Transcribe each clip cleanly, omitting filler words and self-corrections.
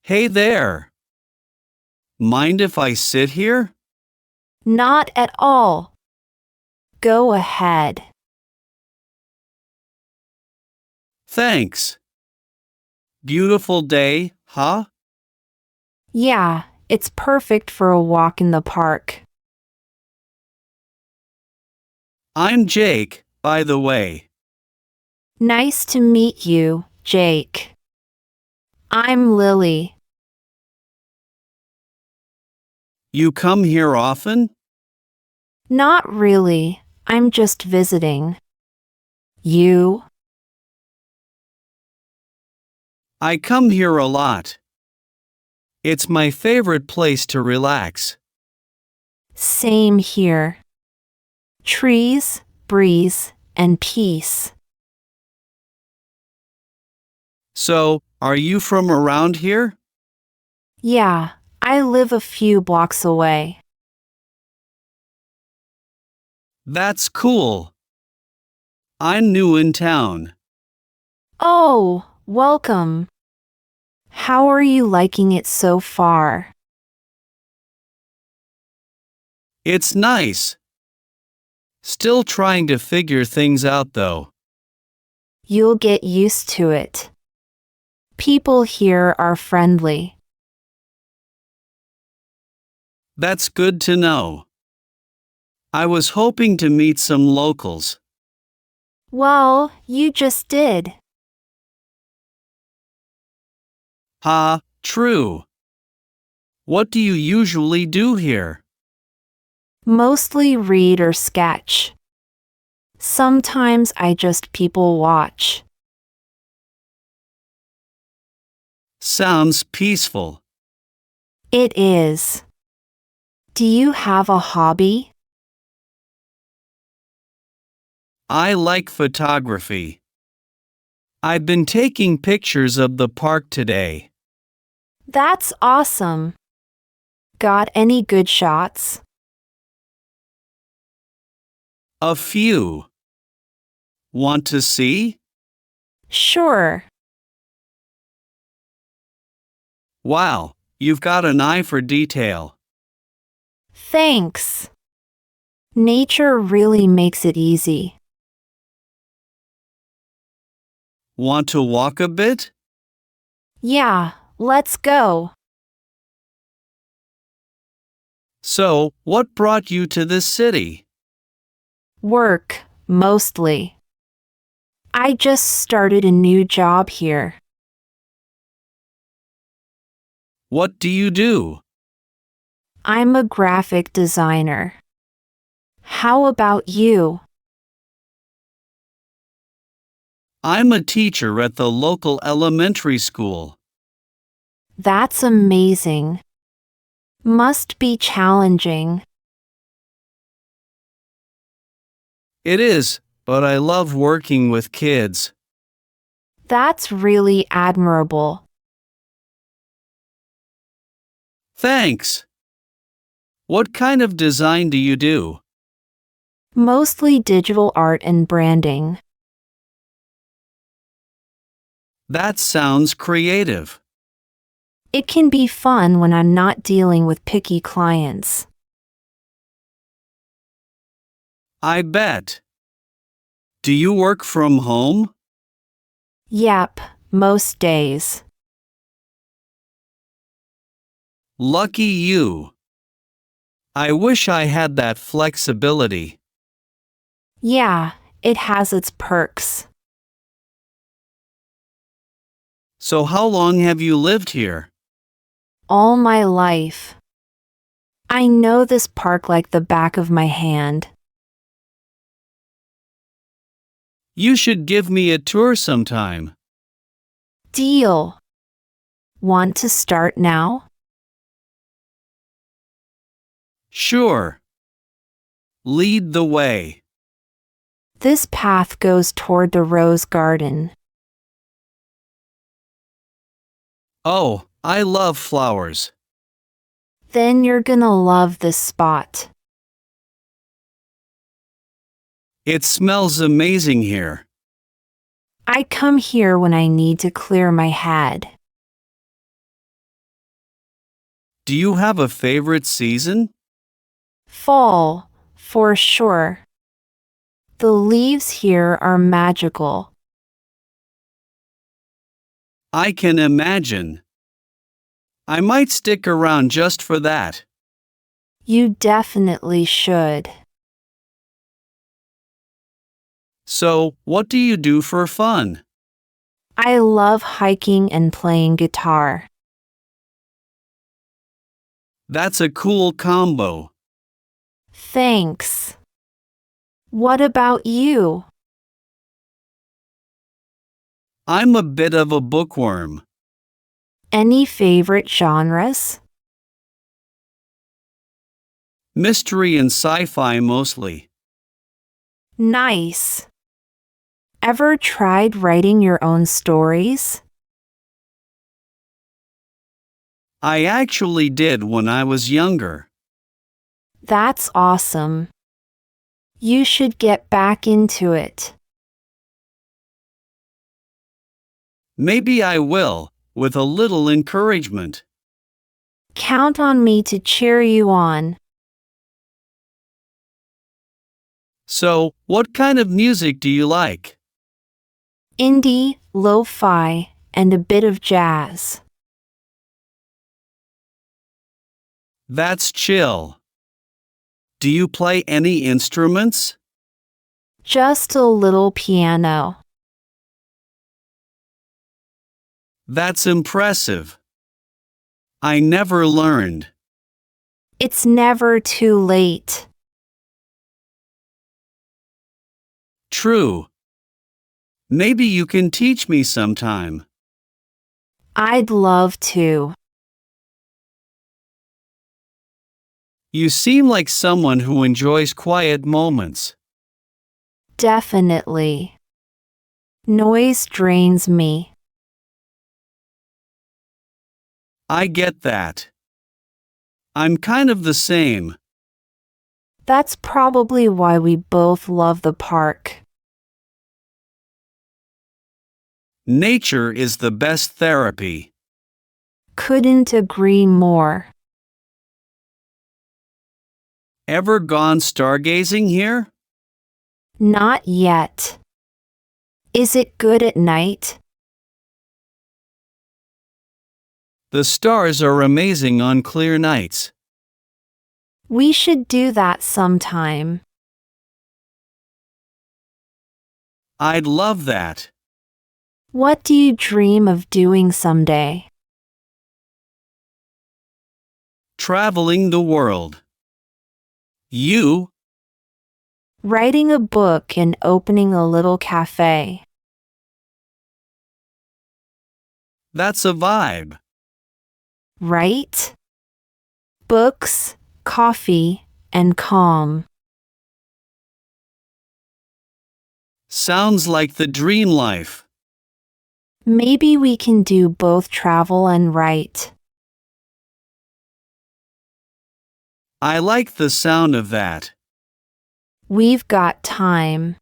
Hey there. Mind if I sit here? Not at all. Go ahead. Thanks. Beautiful day, huh? Yeah, it's perfect for a walk in the park. I'm Jake, by the way. Nice to meet you, Jake. I'm Lily. You come here often? Not really. I'm just visiting. You? I come here a lot. It's my favorite place to relax. Same here. Trees, breeze, and peace. So, are you from around here? Yeah, I live a few blocks away. That's cool. I'm new in town. Oh, welcome. How are you liking it so far? It's nice. Still trying to figure things out though. You'll get used to it. People here are friendly. That's good to know. I was hoping to meet some locals. Well, you just did. Ha, true. What do you usually do here? Mostly read or sketch. Sometimes I just people watch. Sounds peaceful. It is. Do you have a hobby? I like photography. I've been taking pictures of the park today. That's awesome. Got any good shots? A few. Want to see? Sure. Wow, you've got an eye for detail. Thanks. Nature really makes it easy. Want to walk a bit? Yeah, let's go. So, what brought you to this city? Work, mostly. I just started a new job here. What do you do? I'm a graphic designer. How about you? I'm a teacher at the local elementary school. That's amazing. Must be challenging. It is, but I love working with kids. That's really admirable. Thanks. What kind of design do you do? Mostly digital art and branding. That sounds creative. It can be fun when I'm not dealing with picky clients. I bet. Do you work from home? Yep, most days. Lucky you. I wish I had that flexibility. Yeah, it has its perks. So how long have you lived here? All my life. I know this park like the back of my hand. You should give me a tour sometime. Deal. Want to start now? Sure. Lead the way. This path goes toward the rose garden. Oh, I love flowers. Then you're gonna love this spot. It smells amazing here. I come here when I need to clear my head. Do you have a favorite season? Fall, for sure. The leaves here are magical. I can imagine. I might stick around just for that. You definitely should. So, what do you do for fun? I love hiking and playing guitar. That's a cool combo. Thanks. What about you? I'm a bit of a bookworm. Any favorite genres? Mystery and sci-fi mostly. Nice. Ever tried writing your own stories? I actually did when I was younger. That's awesome. You should get back into it. Maybe I will, with a little encouragement. Count on me to cheer you on. So, what kind of music do you like? Indie, lo-fi, and a bit of jazz. That's chill. Do you play any instruments? Just a little piano. That's impressive. I never learned. It's never too late. True. Maybe you can teach me sometime. I'd love to. You seem like someone who enjoys quiet moments. Definitely. Noise drains me. I get that. I'm kind of the same. That's probably why we both love the park. Nature is the best therapy. Couldn't agree more. Ever gone stargazing here? Not yet. Is it good at night? The stars are amazing on clear nights. We should do that sometime. I'd love that. What do you dream of doing someday? Traveling the world. You? Writing a book and opening a little cafe. That's a vibe. Right? Books, coffee, and calm. Sounds like the dream life. Maybe we can do both travel and write. I like the sound of that. We've got time.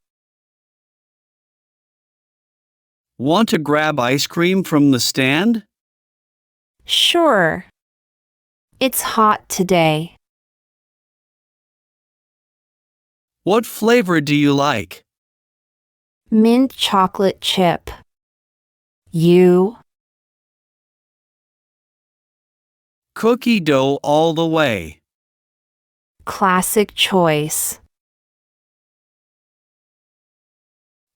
Want to grab ice cream from the stand? Sure. It's hot today. What flavor do you like? Mint chocolate chip. You? Cookie dough all the way. Classic choice.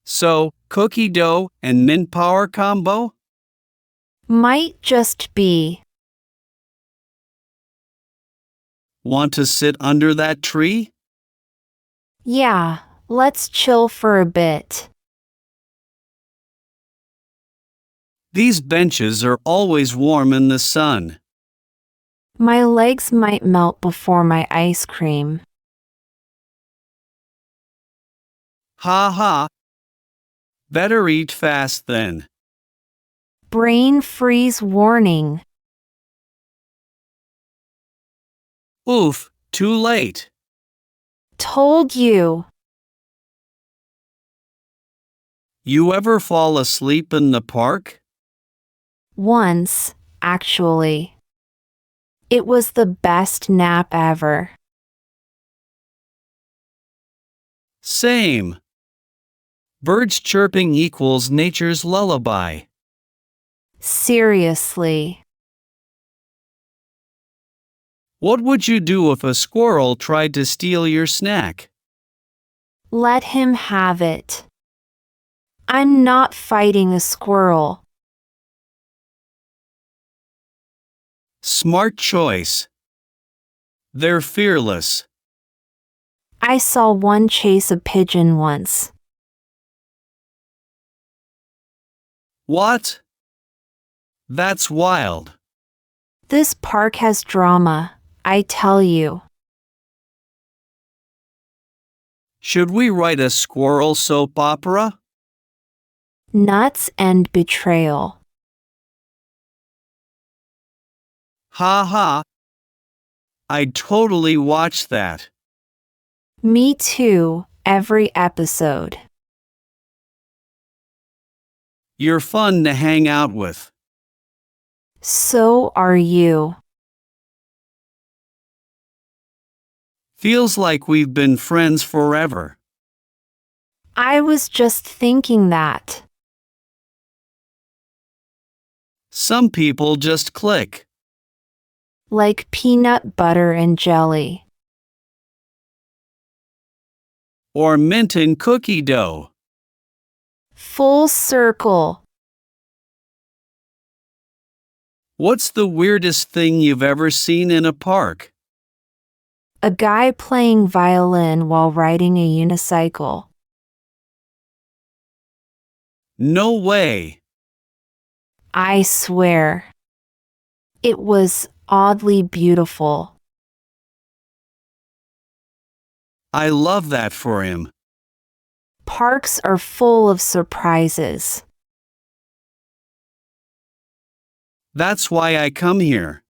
So, cookie dough and mint power combo? Might just be. Want to sit under that tree? Yeah, let's chill for a bit. These benches are always warm in the sun. My legs might melt before my ice cream. Ha ha. Better eat fast then. Brain freeze warning. Oof, too late. Told you. You ever fall asleep in the park? Once, actually. It was the best nap ever. Same. Birds chirping equals nature's lullaby. Seriously. What would you do if a squirrel tried to steal your snack? Let him have it. I'm not fighting a squirrel. Smart choice. They're fearless. I saw one chase a pigeon once. What? That's wild. This park has drama, I tell you. Should we write a squirrel soap opera? Nuts and betrayal. Ha ha. I'd totally watch that. Me too, every episode. You're fun to hang out with. So are you. Feels like we've been friends forever. I was just thinking that. Some people just click. Like peanut butter and jelly. Or mint and cookie dough. Full circle. What's the weirdest thing you've ever seen in a park? A guy playing violin while riding a unicycle. No way. I swear. It was oddly beautiful. I love that for him. Parks are full of surprises. That's why I come here.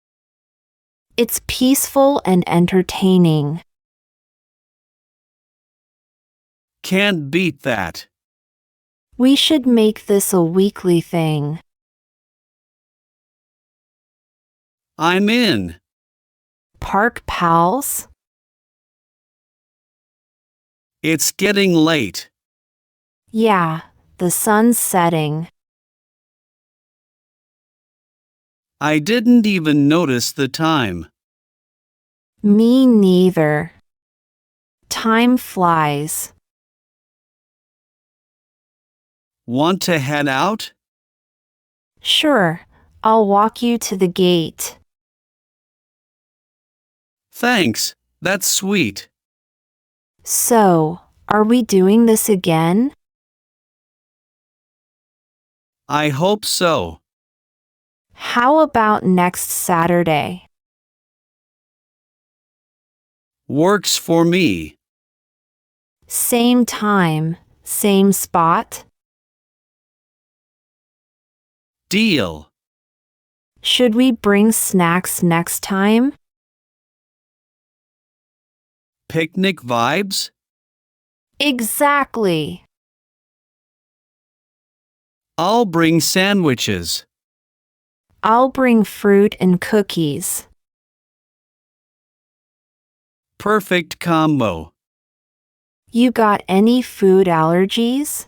It's peaceful and entertaining. Can't beat that. We should make this a weekly thing. I'm in. Park pals? It's getting late. Yeah, the sun's setting. I didn't even notice the time. Me neither. Time flies. Want to head out? Sure, I'll walk you to the gate. Thanks, that's sweet. So, are we doing this again? I hope so. How about next Saturday? Works for me. Same time, same spot? Deal. Should we bring snacks next time? Picnic vibes? Exactly. I'll bring sandwiches. I'll bring fruit and cookies. Perfect combo. You got any food allergies?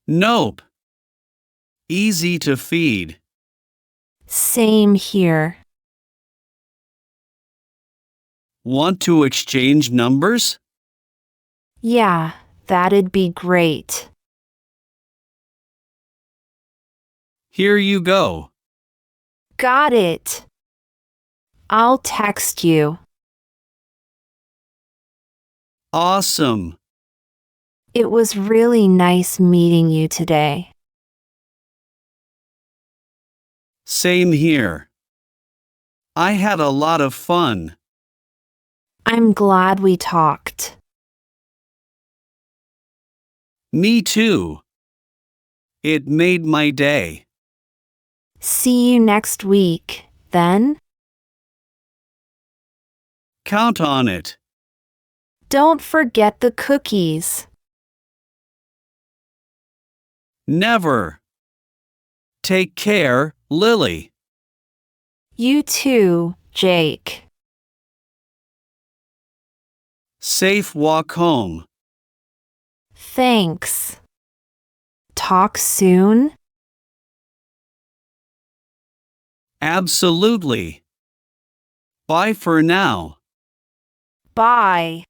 Nope. Easy to feed. Same here. Want to exchange numbers? Yeah, that'd be great. Here you go. Got it. I'll text you. Awesome. It was really nice meeting you today. Same here. I had a lot of fun. I'm glad we talked. Me too. It made my day. See you next week, then? Count on it. Don't forget the cookies. Never. Take care, Lily. You too, Jake. Safe walk home. Thanks. Talk soon? Absolutely. Bye for now. Bye.